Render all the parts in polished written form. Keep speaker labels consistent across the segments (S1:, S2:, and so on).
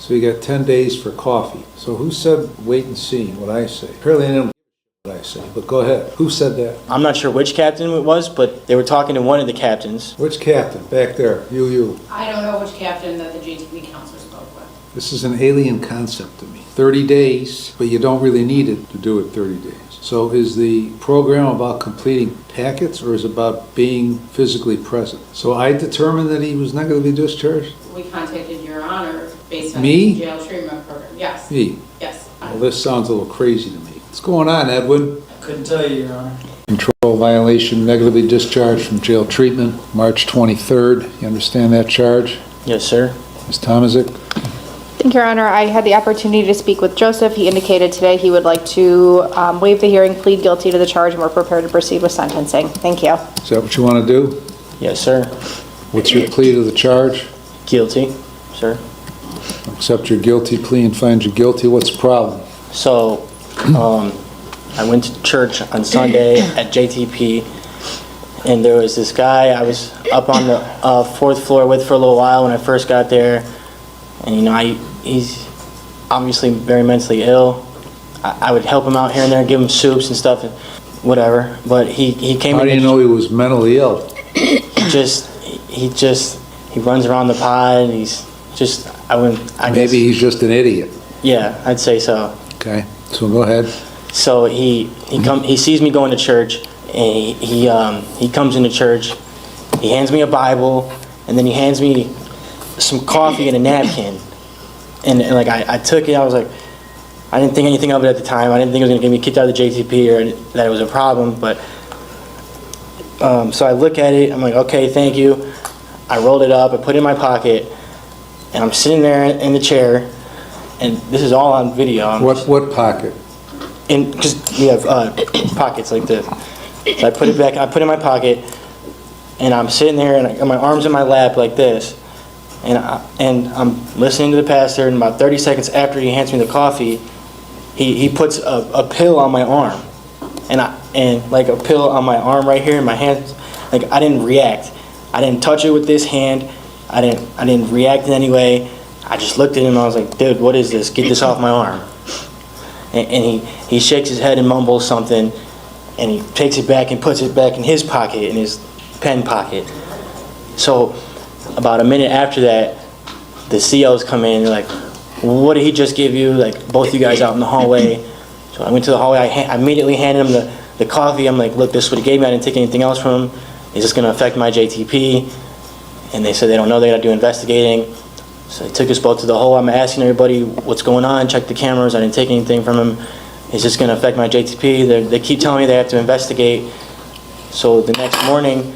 S1: So you got 10 days for coffee. So who said wait and see what I say? Apparently I don't what I say, but go ahead. Who said that?
S2: I'm not sure which captain it was, but they were talking to one of the captains.
S1: Which captain? Back there. You.
S3: I don't know which captain that the JTP counselor spoke with.
S1: This is an alien concept to me. 30 days, but you don't really need it to do it 30 days. So is the program about completing packets or is it about being physically present? So I determined that he was not going to be discharged?
S3: We contacted Your Honor based on
S1: Me?
S3: the jail treatment program. Yes.
S1: Me?
S3: Yes.
S1: Well, this sounds a little crazy to me. What's going on, Edwin?
S4: Couldn't tell you, Your Honor.
S1: Control violation, negatively discharged from jail treatment, March 23rd. You understand that charge?
S2: Yes, sir.
S1: Ms. Tomazik?
S5: Thank you, Your Honor. I had the opportunity to speak with Joseph. He indicated today he would like to waive the hearing, plead guilty to the charge, and we're prepared to proceed with sentencing. Thank you.
S1: Is that what you want to do?
S2: Yes, sir.
S1: What's your plea to the charge?
S2: Guilty, sir.
S1: Accept your guilty plea and find you guilty. What's the problem?
S2: So, I went to church on Sunday at JTP, and there was this guy I was up on the 4th floor with for a little while when I first got there. And, you know, he's obviously very mentally ill. I would help him out here and there, give him soups and stuff, and whatever. But he came.
S1: How do you know he was mentally ill?
S2: He runs around the pod. He's just, I guess,
S1: Maybe he's just an idiot.
S2: Yeah, I'd say so.
S1: Okay, so go ahead.
S2: So he sees me going to church, and he comes into church. He hands me a Bible, and then he hands me some coffee and a napkin. And like I took it. I was like, I didn't think anything of it at the time. I didn't think it was going to get me kicked out of the JTP or that it was a problem. But so I look at it. I'm like, okay, thank you. I rolled it up. I put it in my pocket, and I'm sitting there in the chair. And this is all on video.
S1: What pocket?
S2: Because we have pockets like this. So I put it back. I put it in my pocket, and I'm sitting there, and I got my arms in my lap like this. And I'm listening to the pastor, and about 30 seconds after he hands me the coffee, he puts a pill on my arm, and like a pill on my arm right here in my hand. Like I didn't react. I didn't touch it with this hand. I didn't react in any way. I just looked at him and I was like, dude, what is this? Get this off my arm. And he shakes his head and mumbles something, and he takes it back and puts it back in his pocket, in his pen pocket. So about a minute after that, the COs come in. They're like, what did he just give you? Like, both you guys out in the hallway. So I went to the hallway. I immediately handed him the coffee. I'm like, look, this is what he gave me. I didn't take anything else from him. Is this going to affect my JTP? And they said they don't know. They got to do investigating. So they took us both to the hall. I'm asking everybody what's going on. Check the cameras. I didn't take anything from him. Is this going to affect my JTP? They keep telling me they have to investigate. So the next morning,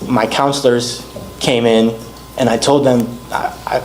S2: my counselors came in, and I told them,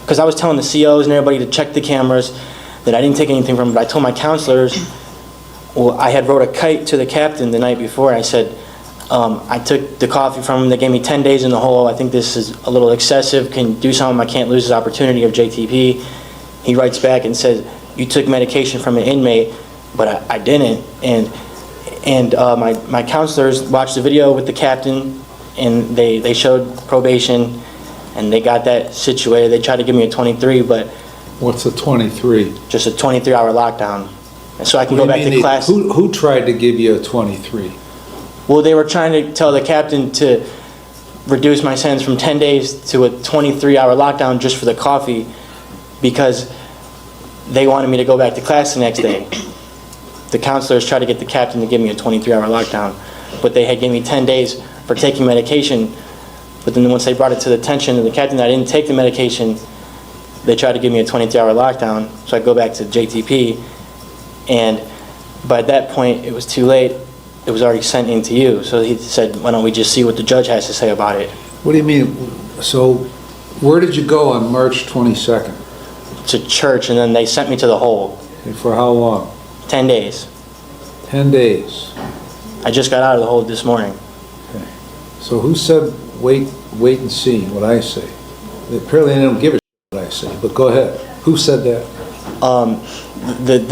S2: because I was telling the COs and everybody to check the cameras, that I didn't take anything from them. But I told my counselors, well, I had wrote a kite to the captain the night before. I said, I took the coffee from him. They gave me 10 days in the hole. I think this is a little excessive. Can you do something? I can't lose this opportunity of JTP. He writes back and says, you took medication from an inmate, but I didn't. And my counselors watched the video with the captain, and they showed probation, and they got that situated. They tried to give me a 23, but...
S1: What's a 23?
S2: Just a 23-hour lockdown. And so I can go back to class.
S1: Who tried to give you a 23?
S2: Well, they were trying to tell the captain to reduce my sentence from 10 days to a 23-hour lockdown just for the coffee, because they wanted me to go back to class the next day. The counselors tried to get the captain to give me a 23-hour lockdown, but they had given me 10 days for taking medication. But then once they brought it to the attention of the captain that I didn't take the medication, they tried to give me a 23-hour lockdown, so I go back to JTP. And by that point, it was too late. It was already sent in to you. So he said, why don't we just see what the judge has to say about it?
S1: What do you mean? So where did you go on March 22nd?
S2: To church, and then they sent me to the hole.
S1: And for how long?
S2: 10 days.
S1: 10 days.
S2: I just got out of the hole this morning.
S1: Okay. So who said wait and see what I say? Apparently they don't give a shit what I say, but go ahead. Who said that?
S2: The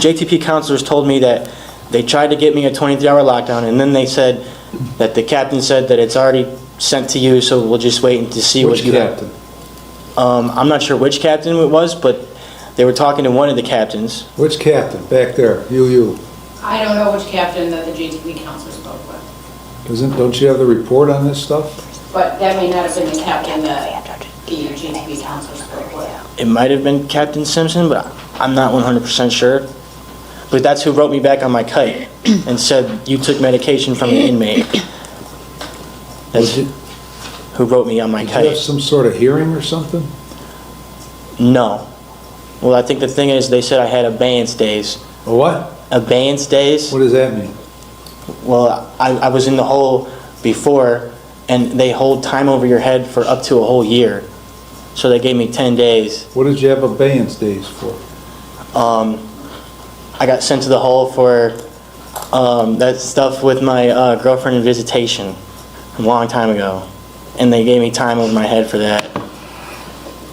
S2: JTP counselors told me that they tried to get me a 23-hour lockdown, and then they said that the captain said that it's already sent to you, so we'll just wait to see what you have.
S1: Which captain?
S2: I'm not sure which captain it was, but they were talking to one of the captains.
S1: Which captain? Back there, you.
S3: I don't know which captain that the JTV counselor spoke with,
S1: Don't you have the report on this stuff?
S3: but that may not have been the captain that the JTV counselor spoke with.
S2: It might have been Captain Simpson, but I'm not 100% sure. But that's who wrote me back on my kite and said, you took medication from an inmate. That's
S1: Did you-
S2: who wrote me on my
S1: Did you have
S2: kite.
S1: some sort of hearing or something?
S2: No. Well, I think the thing is, they said I had abeyance days.
S1: A what?
S2: Abeyance days?
S1: What does that mean?
S2: Well, I was in the hole before, and they hold time over your head for up to a whole year. So they gave me 10 days.
S1: What did you have abeyance days for?
S2: I got sent to the hole for that stuff with my girlfriend in visitation a long time ago. And they gave me time over my head for that.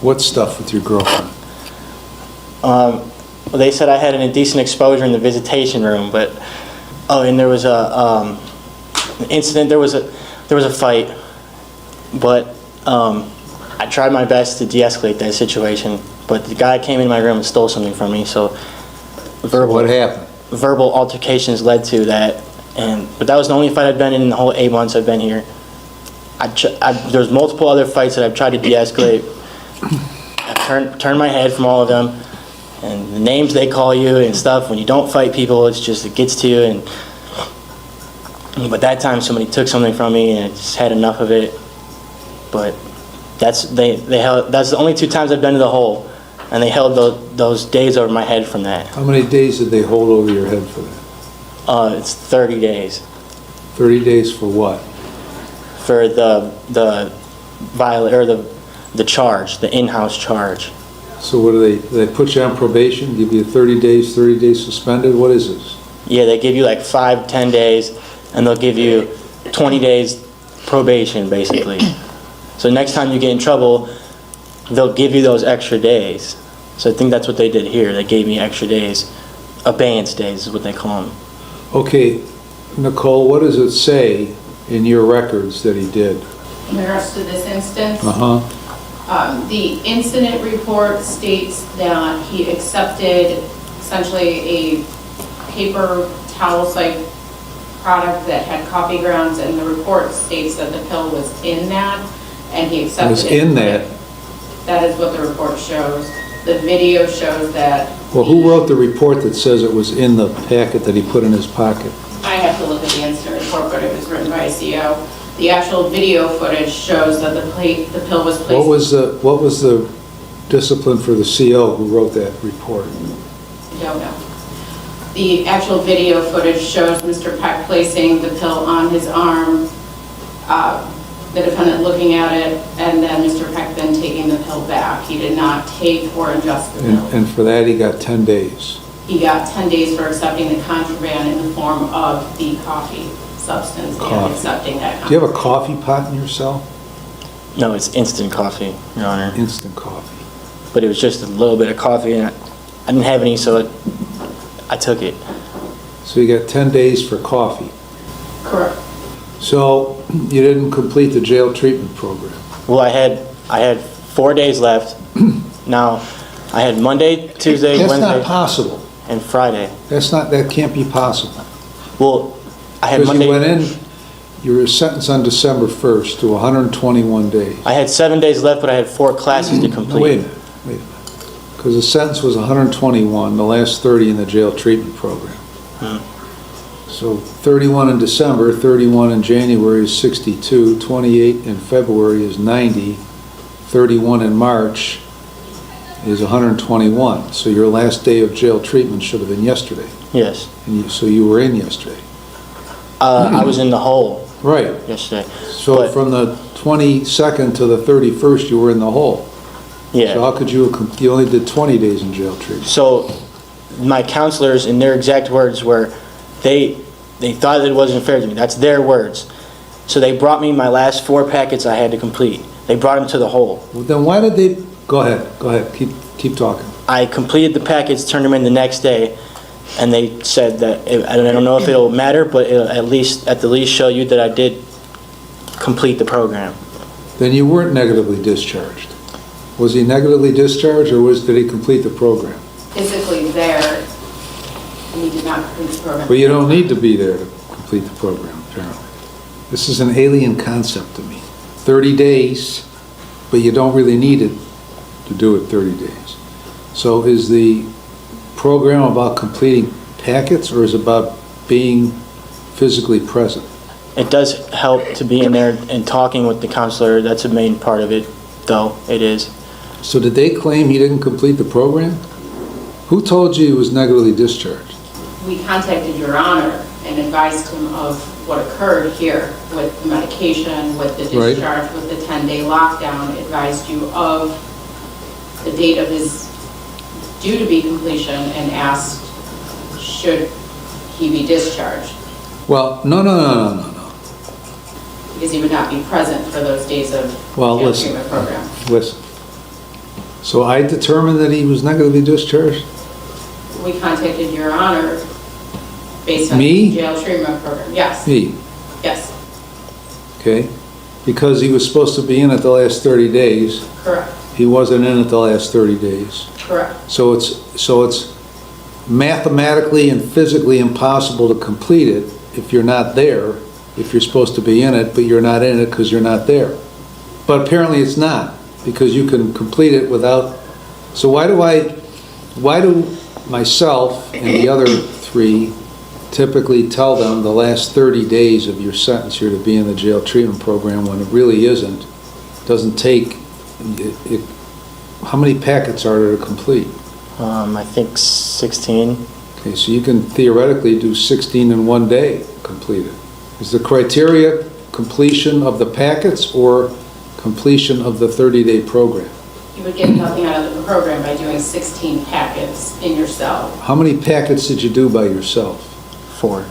S1: What stuff with your girlfriend?
S2: Well, they said I had an indecent exposure in the visitation room, but and there was a an incident. There was a fight, but I tried my best to de-escalate that situation. But the guy came in my room and stole something from me. So
S1: What happened?
S2: verbal altercations led to that. But that was the only fight I've been in the whole 8 months I've been here. There's multiple other fights that I've tried to de-escalate. I've turned my head from all of them, and the names they call you and stuff. When you don't fight people, it gets to you. But that time somebody took something from me, and I just had enough of it. But that's the only 2 times I've been to the hole, and they held those days over my head from that.
S1: How many days did they hold over your head for that?
S2: It's 30 days
S1: 30 days for what?
S2: for the charge, the in-house charge.
S1: So what do they put you on probation, give you 30 days suspended? What is this?
S2: Yeah, they give you like 5-10 days, and they'll give you 20 days probation, basically. So next time you get in trouble, they'll give you those extra days. So I think that's what they did here. They gave me extra days. Abeyance days is what they call them.
S1: Okay, Nicole, what does it say in your records that he did?
S3: In regards to this instance,
S1: Uh-huh.
S3: the incident report states that he accepted essentially a paper towel-like product that had coffee grounds, and the report states that the pill was in that, and he accepted it.
S1: Was in that?
S3: That is what the report shows. The video shows that.
S1: Well, who wrote the report that says it was in the packet that he put in his pocket?
S3: I have to look at the incident report, but it was written by a CO. The actual video footage shows that the pill was placed.
S1: What was the discipline for the CO who wrote that report?
S3: I don't know. The actual video footage shows Mr. Peck placing the pill on his arm, the defendant looking at it, and then Mr. Peck then taking the pill back. He did not take or ingest the pill.
S1: And for that, he got 10 days.
S3: He got 10 days for accepting the contraband in the form of the coffee substance and
S1: Coffee.
S3: accepting that.
S1: Do you have a coffee pot in your cell?
S2: No, it's instant coffee, Your Honor.
S1: Instant coffee.
S2: But it was just a little bit of coffee, and I didn't have any, so I took it.
S1: So you got 10 days for coffee.
S3: Correct.
S1: So you didn't complete the jail treatment program.
S2: Well, I had 4 days left. Now, I had Monday, Tuesday,
S1: That's
S2: Wednesday,
S1: not possible.
S2: and Friday.
S1: That can't be possible.
S2: Well, I had
S1: Because you went
S2: Monday.
S1: in, you were sentenced on December 1st to 121 days.
S2: I had 7 days left, but I had 4 classes to
S1: No,
S2: complete.
S1: wait a minute. Because the sentence was 121, the last 30 in the jail treatment program. So 31 in December, 31 in January is 62, 28 in February is 90, 31 in March is 121. So your last day of jail treatment should have been yesterday.
S2: Yes.
S1: So you were in yesterday.
S2: I was in the hole
S1: Right.
S2: yesterday.
S1: So
S2: But-
S1: from the 22nd to the 31st, you were in the hole. So
S2: Yeah.
S1: how could you only did 20 days in jail treatment?
S2: So my counselors, in their exact words, were they thought it wasn't fair to me. That's their words. So they brought me my last 4 packets I had to complete. They brought them to the hole.
S1: Well, then why did they, go ahead, keep talking.
S2: I completed the packets, turned them in the next day, and they said that, I don't know if it'll matter, but it'll at the least show you that I did complete the program.
S1: Then you weren't negatively discharged. Was he negatively discharged, or did he complete the program?
S3: Physically there, and he did not complete the program.
S1: But you don't need to be there to complete the program, apparently. This is an alien concept to me. 30 days, but you don't really need it to do it 30 days. So is the program about completing packets, or is it about being physically present?
S2: It does help to be in there and talking with the counselor. That's a main part of it, though, it is.
S1: So did they claim he didn't complete the program? Who told you he was negatively discharged?
S3: We contacted Your Honor and advised him of what occurred here with the medication, with the
S1: Right.
S3: discharge, with the 10-day lockdown, advised you of the date of his due-to-be completion, and asked, should he be discharged?
S1: Well, no.
S3: Because he would not be present for those days of
S1: Well,
S3: jail
S1: listen.
S3: treatment program.
S1: Listen. So I determined that he was negatively discharged?
S3: We contacted Your Honor based on
S1: Me?
S3: the jail treatment program. Yes,
S1: Me,
S3: yes,
S1: okay? Because he was supposed to be in it the last 30 days.
S3: correct,
S1: He wasn't in it the last 30 days.
S3: correct.
S1: So it's mathematically and physically impossible to complete it if you're not there, if you're supposed to be in it, but you're not in it because you're not there. But apparently it's not, because you can complete it without, so why do myself and the other three typically tell them the last 30 days of your sentence here to be in the jail treatment program when it really isn't? Doesn't take, how many packets are there to complete?
S2: I think 16.
S1: Okay, so you can theoretically do 16 in one day completed. Is the criteria completion of the packets or completion of the 30-day program?
S3: You would get nothing out of the program by doing 16 packets in your cell.
S1: How many packets did you do by yourself?
S2: 4.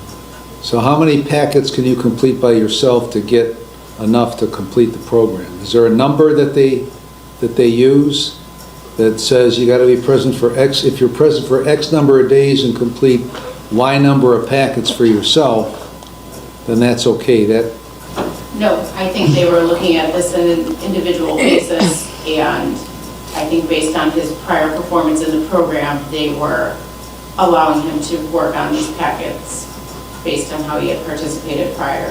S1: So how many packets can you complete by yourself to get enough to complete the program? Is there a number that they use that says you got to be present for X? If you're present for X number of days and complete Y number of packets for yourself, then that's okay.
S3: No, I think they were looking at this on an individual basis, and I think based on his prior performance in the program, they were allowing him to work on these packets based on how he had participated prior.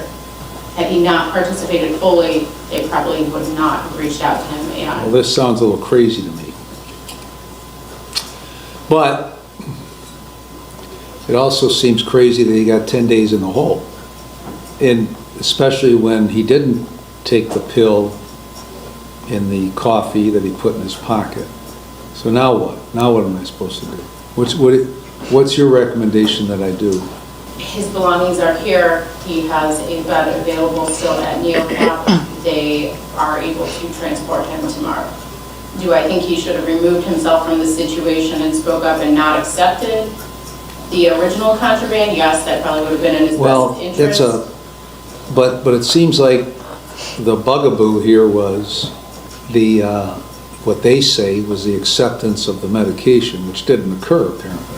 S3: Had he not participated fully, they probably would not have reached out to him.
S1: Well,
S3: And
S1: this sounds a little crazy to me. But it also seems crazy that he got 10 days in the hole. And especially when he didn't take the pill in the coffee that he put in his pocket. So now what? Now what am I supposed to do? What's your recommendation that I do?
S3: his belongings are here. He has a bed available still at NeoCap. They are able to transport him tomorrow. Do I think he should have removed himself from the situation and spoke up and not accepted the original contraband? Yes, that probably would have been in his
S1: Well,
S3: best interest.
S1: but it seems like the bugaboo here was the, what they say was the acceptance of the medication, which didn't occur apparently.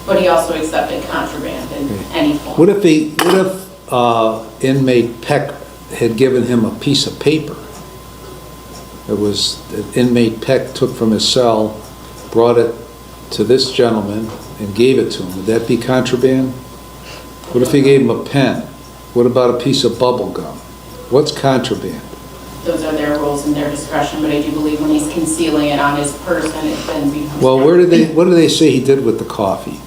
S3: But he also accepted contraband in any form.
S1: What if inmate Peck had given him a piece of paper? It was, that inmate Peck took from his cell, brought it to this gentleman and gave it to him. Would that be contraband? What if he gave him a pen? What about a piece of bubble gum? What's contraband?
S3: Those are their rules and their discretion, but I do believe when he's concealing it on his person, it then becomes...
S1: Well, what do they say he did with the coffee?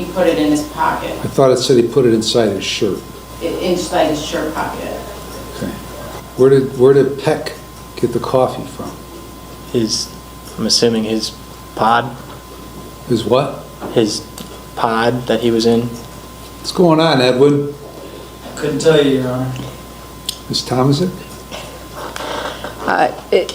S3: He put it in his pocket,
S1: I thought it said he put it inside his shirt.
S3: inside his shirt pocket.
S1: Okay. Where did Peck get the coffee from?
S2: I'm assuming his pod,
S1: His what?
S2: his pod that he was in.
S1: What's going on, Edwin?
S4: Couldn't tell you, Your Honor.
S1: Ms. Thomason?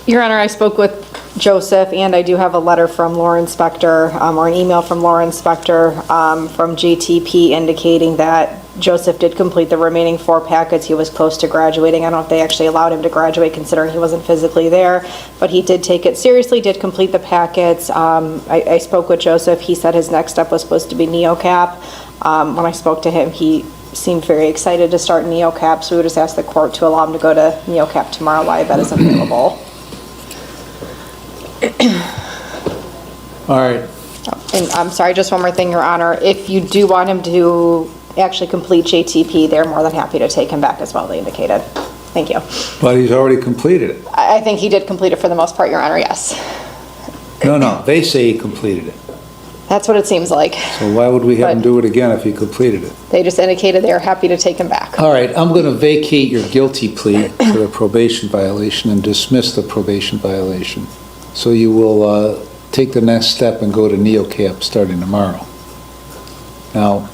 S5: Your Honor, I spoke with Joseph, and I do have a letter from Law Inspector, or an email from Law Inspector from JTP indicating that Joseph did complete the remaining 4 packets. He was close to graduating. I don't know if they actually allowed him to graduate considering he wasn't physically there, but he did take it seriously, did complete the packets. I spoke with Joseph. He said his next step was supposed to be NeoCap. When I spoke to him, he seemed very excited to start NeoCap, so we would just ask the court to allow him to go to NeoCap tomorrow while that is available.
S1: All right,
S5: And I'm sorry, just one more thing, Your Honor. If you do want him to actually complete JTP, they're more than happy to take him back as well, they indicated. Thank you.
S1: but he's already completed it.
S5: I think he did complete it for the most part, Your Honor, yes.
S1: No, they say he completed it.
S5: That's what it seems like.
S1: So why would we have him
S5: But-
S1: do it again if he completed it?
S5: They just indicated they are happy to take him back.
S1: All right, I'm going to vacate your guilty plea for the probation violation and dismiss the probation violation. So you will take the next step and go to NeoCap starting tomorrow. Now,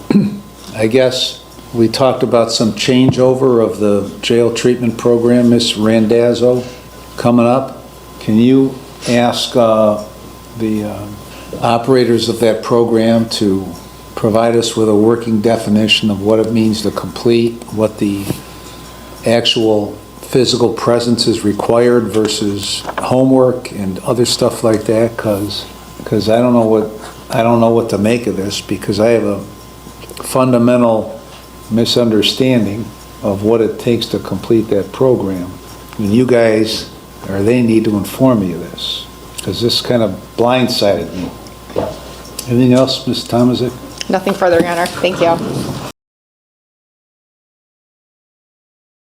S1: I guess we talked about some changeover of the jail treatment program, Ms. Randazzo, coming up. Can you ask the operators of that program to provide us with a working definition of what it means to complete, what the actual physical presence is required versus homework and other stuff like that? Because I don't know what to make of this, because I have a fundamental misunderstanding of what it takes to complete that program. And you guys, or they need to inform me of this, because this kind of blindsided me. Anything else, Ms. Tomazik?
S5: Nothing further, Your Honor. Thank you.